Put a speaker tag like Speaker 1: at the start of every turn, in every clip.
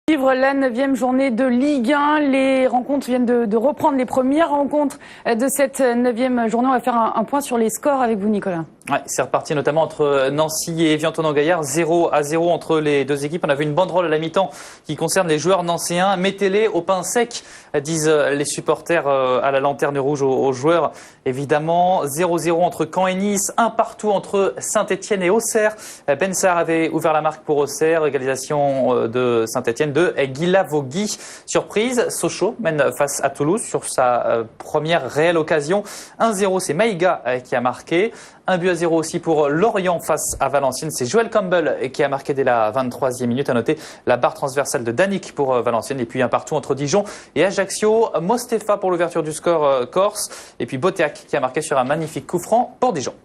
Speaker 1: La 9e journée de Ligue 1, les rencontres viennent de reprendre les premières rencontres de cette 9e journée. On va faire un point sur les scores avec vous, Nicolas.
Speaker 2: Ouais, c'est reparti notamment entre Nancy et Évian-Thonon-Gaillard, 0-0 entre les deux équipes. On a vu une banderole à la mi-temps qui concerne les joueurs nancéens. Mettez-les au pain sec, disent les supporters à la lanterne rouge aux joueurs. Évidemment, 0-0 entre Caen et Nice, un partout entre Saint-Etienne et Auxerre. Ben Sarr avait ouvert la marque pour Auxerre, égalisation de Saint-Etienne de Guilavogui. Surprise, Sochaux mène face à Toulouse sur sa première réelle occasion. 1-0, c'est Maïga qui a marqué. 1-0 aussi pour Lorient face à Valenciennes. C'est Joel Campbell qui a marqué dès la 23e minute. À noter la barre transversale de Danick pour Valenciennes. Et puis un partout entre Dijon et Ajaccio. Mostefa pour l'ouverture du score corse. Et puis Boteac qui a marqué sur un magnifique coup franc pour Dijon.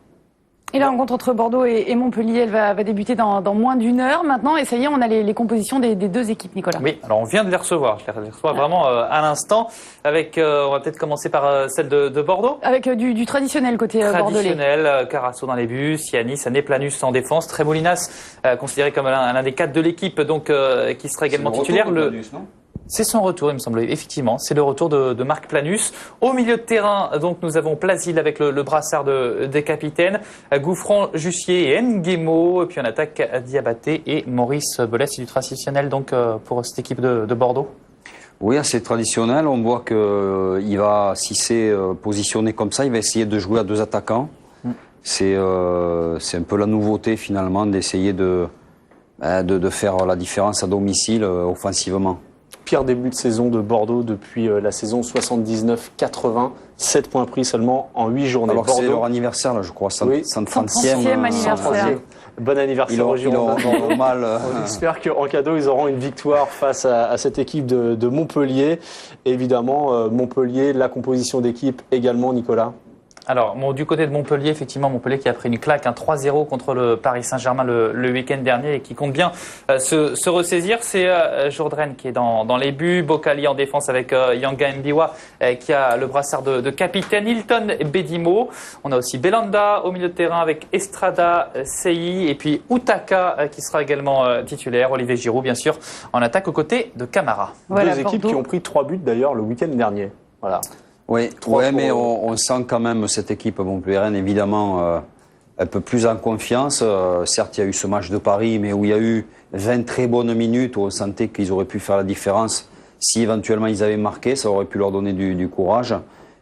Speaker 1: Et la rencontre entre Bordeaux et Montpellier, elle va débuter dans moins d'une heure maintenant. Et ça y est, on a les compositions des deux équipes, Nicolas.
Speaker 2: Oui, alors on vient de les recevoir. Je les reçois vraiment à l'instant. Avec, on va peut-être commencer par celle de Bordeaux.
Speaker 1: Avec du traditionnel côté bordelais.
Speaker 2: Traditionnel, Carasso dans les buts, Siani, Sané, Planus en défense. Trémolinas, considéré comme l'un des 4 de l'équipe, donc qui sera également titulaire.
Speaker 3: Planus, non ?
Speaker 2: C'est son retour, il me semble. Effectivement, c'est le retour de Marc Planus. Au milieu de terrain, donc, nous avons Plasil avec le brassard des capitaines, Gouffran, Jussier et Nguemo. Et puis en attaque, Diabaté et Maurice Bellet. C'est du traditionnel donc pour cette équipe de Bordeaux.
Speaker 3: Oui, c'est traditionnel. On voit que il va, si c'est positionné comme ça, il va essayer de jouer à 2 attaquants. C'est un peu la nouveauté finalement d'essayer de faire la différence à domicile offensivement.
Speaker 4: Pire début de saison de Bordeaux depuis la saison 79-80. 7 points pris seulement en 8 journées.
Speaker 3: Alors
Speaker 4: Bordeaux,
Speaker 3: c'est leur anniversaire, là, je crois, 130e
Speaker 1: anniversaire.
Speaker 4: Bon anniversaire au Girondins.
Speaker 3: On
Speaker 4: espère qu'en cadeau, ils auront une victoire face à cette équipe de Montpellier. Évidemment, Montpellier, la composition d'équipe également, Nicolas.
Speaker 2: Alors, du côté de Montpellier, effectivement, Montpellier qui a pris une claque, 3-0 contre le Paris Saint-Germain le week-end dernier et qui compte bien se ressaisir. C'est Jourdain qui est dans les buts, Bocali en défense avec Yanga Mbiwa qui a le brassard de capitaine, Hilton Bedimo. On a aussi Belanda au milieu de terrain avec Estrada, Seyi et puis Utaka qui sera également titulaire. Olivier Giroud, bien sûr, en attaque aux côtés de Camara.
Speaker 4: Voilà, 2 équipes qui ont pris 3 buts d'ailleurs le week-end dernier. Voilà.
Speaker 3: Oui, mais on sent quand même cette équipe montpelliéraine, évidemment, un peu plus en confiance. Certes, il y a eu ce match de Paris, mais où il y a eu 20 très bonnes minutes, où on sentait qu'ils auraient pu faire la différence. Si éventuellement ils avaient marqué, ça aurait pu leur donner du courage.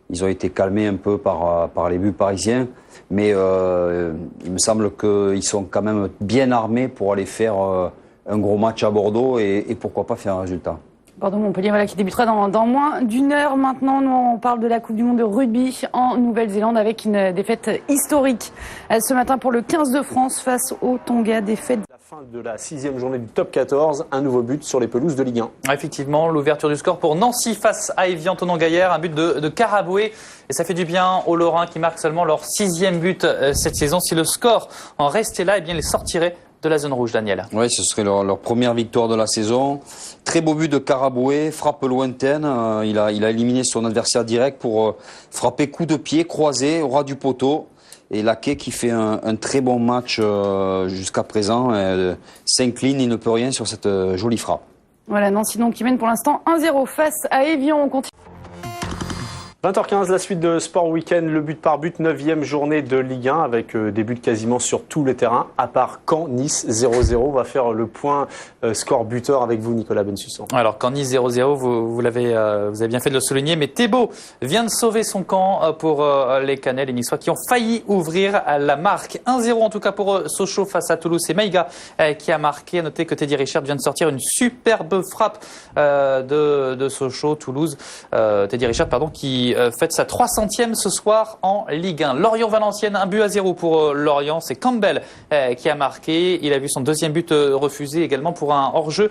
Speaker 3: Ils ont été calmés un peu par les buts parisiens. Mais il me semble qu'ils sont quand même bien armés pour aller faire un gros match à Bordeaux et pourquoi pas faire un résultat.
Speaker 1: Bordeaux-Montpellier, voilà, qui débutera dans moins d'une heure maintenant. Nous, on parle de la Coupe du Monde de rugby en Nouvelle-Zélande avec une défaite historique ce matin pour le 15 de France face au Tonga. Défaite.
Speaker 4: La fin de la 6e journée du top 14, un nouveau but sur les pelouses de Ligue 1.
Speaker 2: Effectivement, l'ouverture du score pour Nancy face à Évian-Thonon-Gaillard, un but de Caraboué. Et ça fait du bien aux Lorrains qui marquent seulement leur 6e but cette saison. Si le score en restait là, eh bien, les sortirait de la zone rouge, Daniel.
Speaker 3: Oui, ce serait leur première victoire de la saison. Très beau but de Caraboué, frappe lointaine. Il a éliminé son adversaire direct pour frapper coup de pied croisé au ras du poteau. Et Laquet qui fait un très bon match jusqu'à présent. S'incline, il ne peut rien sur cette jolie frappe.
Speaker 1: Voilà, Nancy donc qui mène pour l'instant 1-0 face à Évian. On continue.
Speaker 4: 20h15, la suite de Sport Week-end, le but par but, 9e journée de Ligue 1 avec des buts quasiment sur tous les terrains, à part Caen, Nice 0-0. On va faire le point score buteur avec vous, Nicolas Bensussan.
Speaker 2: Alors Caen, Nice 0-0, vous avez bien fait de le souligner, mais Thébault vient de sauver son camp pour les Canels et Niçois qui ont failli ouvrir la marque. 1-0 en tout cas pour Sochaux face à Toulouse. C'est Maïga qui a marqué. À noter que Teddy Richard vient de sortir une superbe frappe de Sochaux, Toulouse. Teddy Richard, qui fête sa 300e ce soir en Ligue 1. Lorient-Valenciennes, 1-0 pour Lorient. C'est Campbell qui a marqué. Il a vu son 2e but refusé également pour un hors-jeu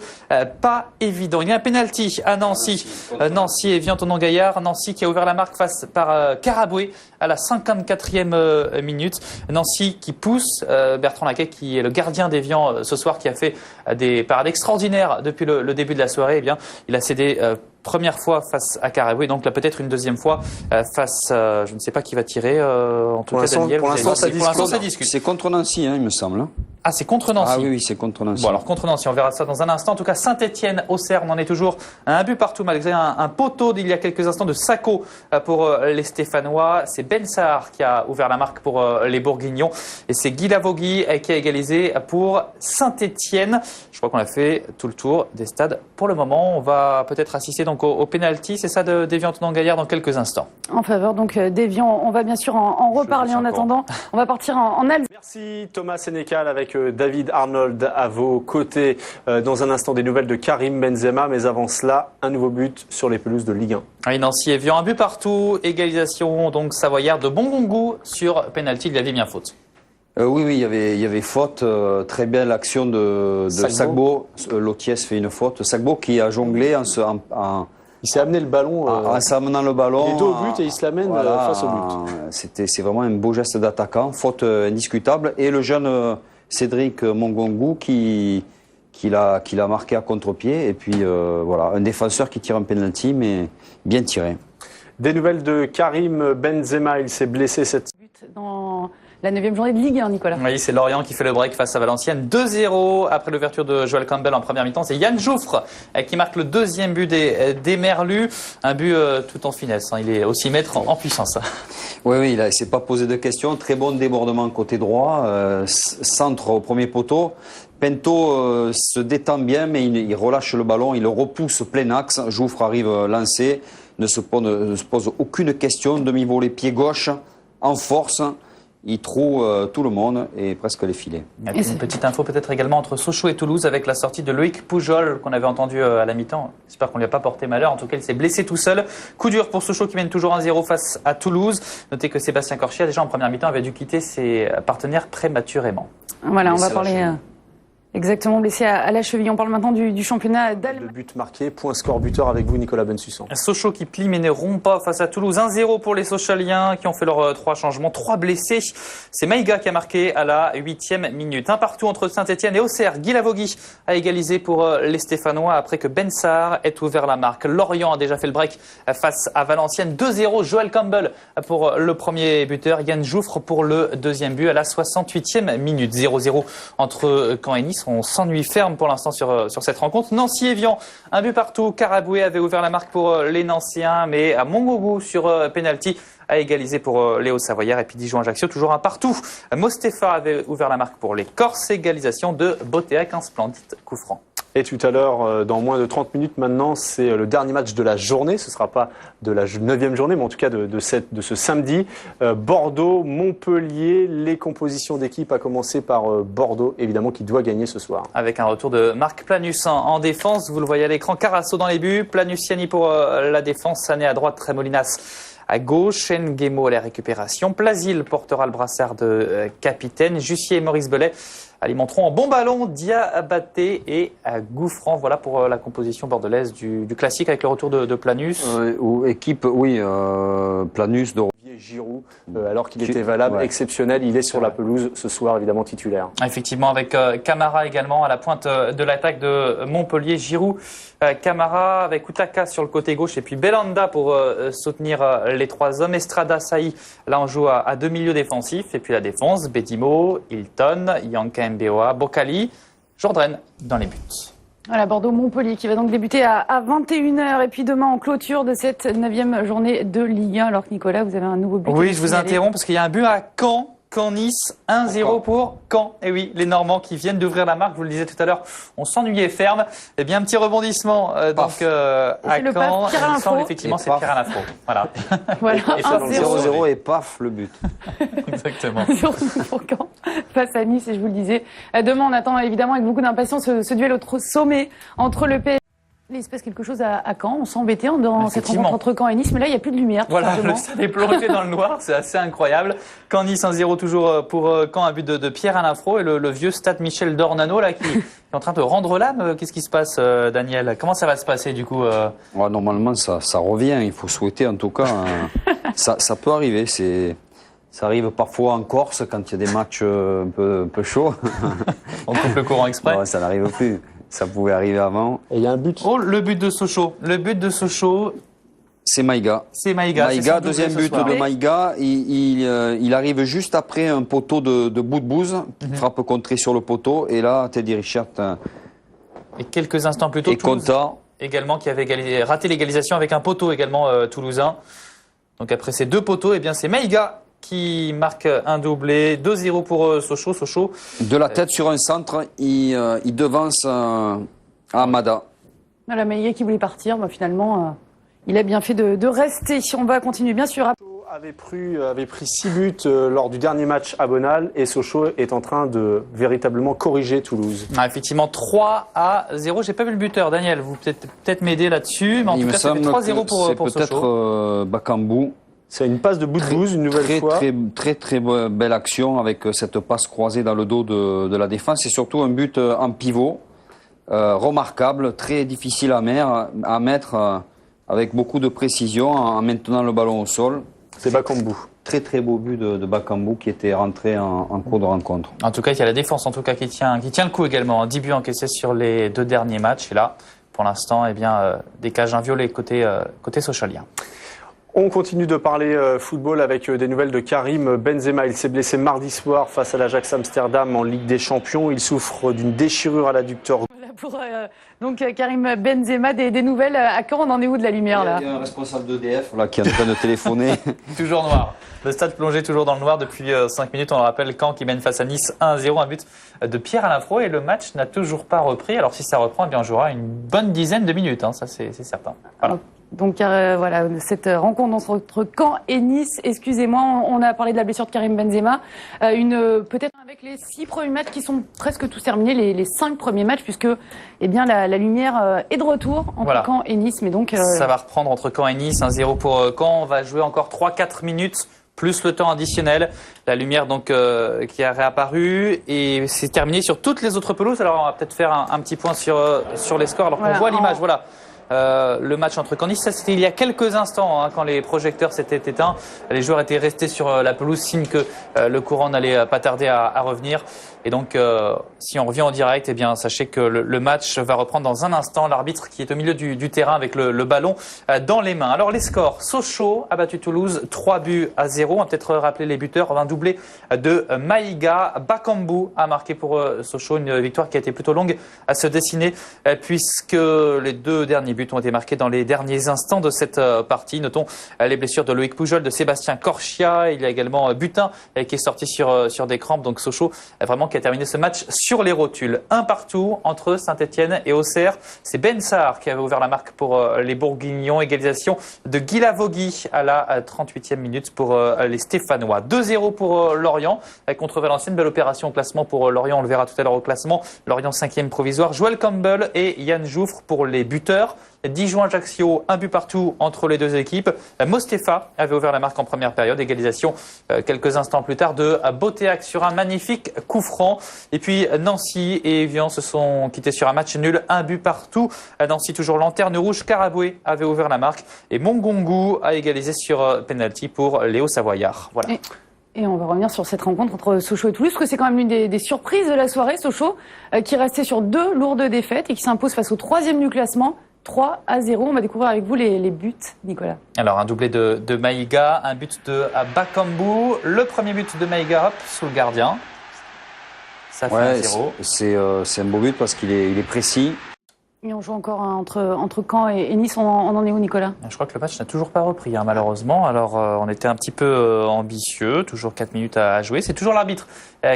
Speaker 2: pas évident. Il y a un penalty à Nancy. Nancy et Évian-Thonon-Gaillard. Nancy qui a ouvert la marque par Caraboué à la 54e minute. Nancy qui pousse. Bertrand Laquet qui est le gardien d'Évian ce soir qui a fait des parades extraordinaires depuis le début de la soirée. Eh bien, il a cédé première fois face à Caraboué, donc là peut-être une deuxième fois face, je ne sais pas qui va tirer. En tout cas, Daniel,
Speaker 4: pour l'instant, ça discute.
Speaker 3: C'est contre Nancy, il me semble.
Speaker 2: Ah, c'est contre Nancy.
Speaker 3: Ah oui, c'est contre Nancy.
Speaker 2: Bon, alors contre Nancy, on verra ça dans un instant. En tout cas, Saint-Etienne, Auxerre, on en est toujours à un but partout, malgré un poteau d'il y a quelques instants de Sacco pour les Stéphanois. C'est Ben Sahar qui a ouvert la marque pour les Bourguignons. Et c'est Guy Lavogui qui a égalisé pour Saint-Etienne. Je crois qu'on a fait tout le tour des stades pour le moment. On va peut-être assister donc au pénalty. C'est ça de d'Évian-Tonon-Gaillard dans quelques instants.
Speaker 1: En faveur donc d'Évian, on va bien sûr en reparler. En attendant, on va partir en Alsace.
Speaker 4: Merci Thomas Sénécal avec David Arnold à vos côtés. Dans un instant, des nouvelles de Karim Benzema, mais avant cela, un nouveau but sur les pelouses de Ligue 1.
Speaker 2: Oui, Nancy Évian, un but partout, égalisation donc savoyard de bon goût sur penalty, il y avait bien faute.
Speaker 3: Oui, il y avait faute. Très bien l'action de Sagbo. Lotiès fait une faute. Sagbo qui a jonglé
Speaker 4: Il s'est amené le ballon.
Speaker 3: en s'amenant le ballon.
Speaker 4: Il est dos au but et il se l'amène face au but.
Speaker 3: C'est vraiment un beau geste d'attaquant. Faute indiscutable. Et le jeune Cédric Mongongou qui l'a marqué à contre-pied. Et puis voilà, un défenseur qui tire un penalty, mais bien tiré.
Speaker 4: Des nouvelles de Karim Benzema. Il s'est blessé cette
Speaker 1: Dans la 9e journée de Ligue 1, Nicolas.
Speaker 2: Oui, c'est Lorient qui fait le break face à Valenciennes. 2-0 après l'ouverture de Joel Campbell en première mi-temps. C'est Yann Jouffre qui marque le deuxième but des Merlus. Un but tout en finesse. Il est aussi maître en puissance.
Speaker 3: Oui, il s'est pas posé de questions. Très bon débordement côté droit. Centre au premier poteau. Pinto se détend bien, mais il relâche le ballon. Il le repousse plein axe. Jouffre arrive lancé. Ne se pose aucune question. Demi-volée pied gauche en force. Il trouve tout le monde et presque les filets.
Speaker 2: Une petite info peut-être également entre Sochaux et Toulouse avec la sortie de Loïc Poujol qu'on avait entendu à la mi-temps. J'espère qu'on ne lui a pas porté malheur. En tout cas, il s'est blessé tout seul. Coup dur pour Sochaux qui mène toujours 1-0 face à Toulouse. Notez que Sébastien Corchia, déjà en première mi-temps, avait dû quitter ses partenaires prématurément.
Speaker 1: Voilà, on va parler... Exactement, blessé à la cheville. On parle maintenant du championnat d'Allemagne.
Speaker 4: Le but marqué, point score buteur avec vous Nicolas Bensussan.
Speaker 2: Sochaux qui plie mais ne rompt pas face à Toulouse. 1-0 pour les Sochaliens qui ont fait leurs 3 changements. 3 blessés. C'est Maïga qui a marqué à la 8e minute. Un partout entre Saint-Etienne et Auxerre. Guy Lavogui a égalisé pour les Stéphanois après que Ben Sahar ait ouvert la marque. Lorient a déjà fait le break face à Valenciennes. 2-0. Joel Campbell pour le premier buteur. Yann Jouffre pour le deuxième but à la 68e minute. 0-0 entre Caen et Nice. On s'ennuie ferme pour l'instant sur cette rencontre. Nancy-Évian, un but partout. Karaboué avait ouvert la marque pour les Nancéens, mais à Mongongou sur penalty a égalisé pour les Hauts-Savoyards. Et puis Dijon-Ajaccio, toujours un partout. Mostefa avait ouvert la marque pour les Corses. Égalisation de Botéac, un splendide coup franc.
Speaker 4: Et tout à l'heure, dans moins de 30 minutes maintenant, c'est le dernier match de la journée. Ce ne sera pas de la 9e journée, mais en tout cas de ce samedi. Bordeaux-Montpellier, les compositions d'équipe, à commencer par Bordeaux, évidemment, qui doit gagner ce soir.
Speaker 2: Avec un retour de Marc Planus en défense. Vous le voyez à l'écran, Carasso dans les buts. Planusiani pour la défense. Sané à droite, Tremolinas à gauche. Nguemo à la récupération. Plasil portera le brassard de capitaine. Jussier et Maurice Belay alimenteront en bon ballon Diabaté et Gouffran. Voilà pour la composition bordelaise du classique avec le retour de Planus.
Speaker 3: Équipe, oui, Planus de
Speaker 4: Giroud, alors qu'il était valable, exceptionnel. Il est sur la pelouse ce soir, évidemment titulaire.
Speaker 2: Effectivement, avec Camara également à la pointe de l'attaque de Montpellier. Giroud, Camara avec Utaka sur le côté gauche et puis Belanda pour soutenir les 3 hommes. Estrada, Saï, là on joue à 2 milieux défensifs. Et puis la défense, Bedimo, Hilton, Yanka Mboa, Bocali, Jourdain dans les buts.
Speaker 1: Voilà, Bordeaux-Montpellier qui va donc débuter à 21h. Et puis demain, en clôture de cette 9e journée de Ligue 1. Alors que Nicolas, vous avez un nouveau but.
Speaker 2: Oui, je vous interromps parce qu'il y a un but à Caen. Caen-Nice, 1-0 pour Caen. Et oui, les Normands qui viennent d'ouvrir la marque, je vous le disais tout à l'heure, on s'ennuyait ferme. Eh bien, un petit rebondissement à Caen. Il me semble effectivement c'est Pierre Lafro. Voilà.
Speaker 1: Voilà,
Speaker 3: 0-0 et paf, le but.
Speaker 2: Exactement.
Speaker 1: 0 pour Caen face à Nice, et je vous le disais. Demain, on attend évidemment avec beaucoup d'impatience ce duel au sommet entre le PSG. Il se passe quelque chose à Caen. On s'est embêté dans cette rencontre entre Caen et Nice, mais là, il n'y a plus de lumière.
Speaker 2: Voilà, le stade est plongé dans le noir. C'est assez incroyable. Caen-Nice 1-0 toujours pour Caen, un but de Pierre-Alain Fro et le vieux stade Michel Dornano là qui est en train de rendre l'âme. Qu'est-ce qui se passe, Daniel? Comment ça va se passer du coup
Speaker 3: Normalement, ça revient. Il faut souhaiter en tout cas. Ça peut arriver. Ça arrive parfois en Corse quand il y a des matchs un peu chauds.
Speaker 2: On coupe le courant exprès.
Speaker 3: Non, ça n'arrive plus. Ça pouvait arriver avant.
Speaker 4: Et il y a un but.
Speaker 2: Oh, le but de Sochaux. Le but de Sochaux.
Speaker 3: C'est Maïga.
Speaker 2: C'est Maïga.
Speaker 3: Maïga, deuxième but de Maïga. Il arrive juste après un poteau de Boudbouz, qui frappe contrée sur le poteau. Et là, Teddy Richard
Speaker 2: et quelques instants plus tôt,
Speaker 3: est content.
Speaker 2: Également, qui avait raté l'égalisation avec un poteau également toulousain. Donc après ces deux poteaux, eh bien c'est Maïga qui marque un doublé. 2-0 pour Sochaux. Sochaux.
Speaker 3: De la tête sur un centre, il devance Amada.
Speaker 1: La Maïga qui voulait partir, finalement, il a bien fait de rester. On va continuer, bien sûr.
Speaker 4: Avait pris 6 buts lors du dernier match à Bonal et Sochaux est en train de véritablement corriger Toulouse.
Speaker 2: Effectivement, 3-0. J'ai pas vu le buteur. Daniel, vous peut-être m'aider là-dessus, mais en tout cas, ça fait 3-0 pour Sochaux.
Speaker 3: C'est peut-être Bakambou.
Speaker 4: C'est une passe de Boudbouz, une nouvelle fois.
Speaker 3: Très belle action avec cette passe croisée dans le dos de la défense. C'est surtout un but en pivot, remarquable, très difficile à mettre avec beaucoup de précision en maintenant le ballon au sol.
Speaker 4: C'est Bakambou.
Speaker 3: Très beau but de Bakambou qui était rentré en cours de rencontre.
Speaker 2: En tout cas, il y a la défense qui tient le coup également. 10 buts encaissés sur les 2 derniers matchs. Et là, pour l'instant, des cages inviolées côté socialien.
Speaker 4: On continue de parler football avec des nouvelles de Karim Benzema. Il s'est blessé mardi soir face à l'Ajax Amsterdam en Ligue des Champions. Il souffre d'une déchirure à l'adducteur.
Speaker 1: Voilà pour donc Karim Benzema, des nouvelles. À quand on en est où de la lumière là?
Speaker 3: Il y a un responsable d'EDF qui est en train de téléphoner.
Speaker 2: Toujours noir. Le stade plongé toujours dans le noir depuis 5 minutes. On le rappelle, Caen qui mène face à Nice 1-0. Un but de Pierre-Alain Frot et le match n'a toujours pas repris. Alors si ça reprend, on jouera une bonne dizaine de minutes. Ça c'est certain. Voilà.
Speaker 1: Donc voilà, cette rencontre entre Caen et Nice, excusez-moi, on a parlé de la blessure de Karim Benzema, peut-être avec les 6 premiers matchs qui sont presque tous terminés, les 5 premiers matchs, puisque la lumière est de retour entre Caen et Nice. Mais donc
Speaker 2: ça va reprendre entre Caen et Nice, 1-0 pour Caen. On va jouer encore 3-4 minutes plus le temps additionnel. La lumière qui a réapparu et c'est terminé sur toutes les autres pelouses. Alors on va peut-être faire un petit point sur les scores. Alors qu'on voit l'image, voilà. Le match entre Caen et Nice, ça c'était il y a quelques instants quand les projecteurs s'étaient éteints. Les joueurs étaient restés sur la pelouse, signe que le courant n'allait pas tarder à revenir. Et donc, si on revient en direct, sachez que le match va reprendre dans un instant. L'arbitre qui est au milieu du terrain avec le ballon dans les mains. Alors les scores, Sochaux a battu Toulouse 3-0. On va peut-être rappeler les buteurs. Un doublé de Maïga. Bakambou a marqué pour Sochaux, une victoire qui a été plutôt longue à se dessiner puisque les 2 derniers buts ont été marqués dans les derniers instants de cette partie. Notons les blessures de Loïc Poujol, de Sébastien Corchia. Il y a également Butin qui est sorti sur des crampes. Donc Sochaux vraiment qui a terminé ce match sur les rotules. 1-1 entre Saint-Etienne et Auxerre. C'est Ben Sarr qui avait ouvert la marque pour les Bourguignons. Égalisation de Guy Lavogui à la 38e minute pour les Stéphanois. 2-0 pour Lorient contre Valenciennes. Belle opération au classement pour Lorient. On le verra tout à l'heure au classement. Lorient 5e provisoire. Joël Campbell et Yann Jouffre pour les buteurs. Dijon-Ajaccio, 1 but partout entre les 2 équipes. Mostefa avait ouvert la marque en première période. Égalisation quelques instants plus tard de Botéac sur un magnifique coup franc. Et puis Nancy et Evian se sont quittés sur un match nul, 1 but partout. Nancy toujours lanterne rouge. Karaboué avait ouvert la marque. Et Mongongu a égalisé sur penalty pour Léo Savoyard. Voilà.
Speaker 1: Et on va revenir sur cette rencontre entre Sochaux et Toulouse, parce que c'est quand même l'une des surprises de la soirée. Sochaux qui restait sur 2 lourdes défaites et qui s'impose face au 3e du classement. 3-0. On va découvrir avec vous les buts, Nicolas.
Speaker 2: Alors, un doublé de Maïga, un but de Bakambou. Le premier but de Maïga, hop, sous le gardien. Ça fait 1-0.
Speaker 3: C'est un beau but parce qu'il est précis.
Speaker 1: Et on joue encore entre Caen et Nice. On en est où, Nicolas?
Speaker 2: Je crois que le match n'a toujours pas repris, malheureusement. Alors, on était un petit peu ambitieux. Toujours 4 minutes à jouer. C'est toujours l'arbitre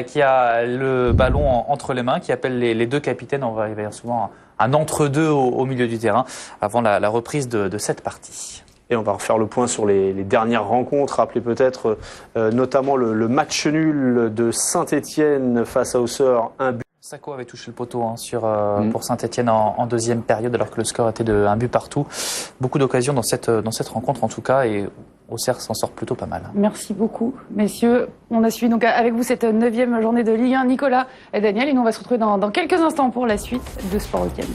Speaker 2: qui a le ballon entre les mains, qui appelle les 2 capitaines. Il va y avoir souvent un entre-deux au milieu du terrain avant la reprise de cette partie.
Speaker 4: Et on va refaire le point sur les dernières rencontres. Rappelez peut-être notamment le match nul de Saint-Etienne face à Auxerre. Un but.
Speaker 2: Sako avait touché le poteau pour Saint-Etienne en 2e période alors que le score était de 1 but partout. Beaucoup d'occasions dans cette rencontre en tout cas et Auxerre s'en sort plutôt pas mal.
Speaker 1: Merci beaucoup messieurs. On a suivi donc avec vous cette 9e journée de Ligue 1. Nicolas et Daniel et nous on va se retrouver dans quelques instants pour la suite de Sport Week-end.